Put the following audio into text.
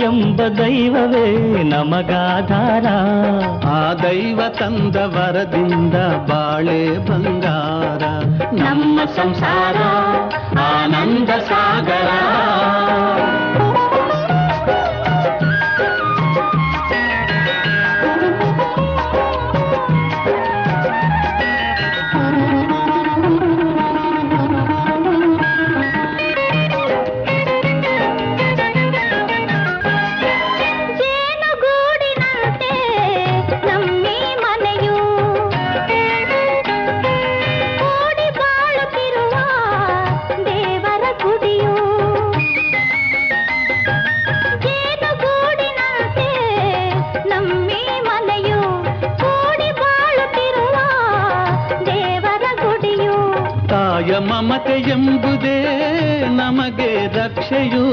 ಎಂಬ ದೈವವೇ ನಮಗಾಧಾರ. ಆ ದೈವ ತಂದ ವರದಿಂದ ಬಾಳೆ ಬಂಗಾರ. ನಮ್ಮ ಸಂಸಾರ ಆನಂದ ಸಾಗರ. ಮಮತೆ ಎಂಬುದೇ ನಮಗೆ ರಕ್ಷೆಯು.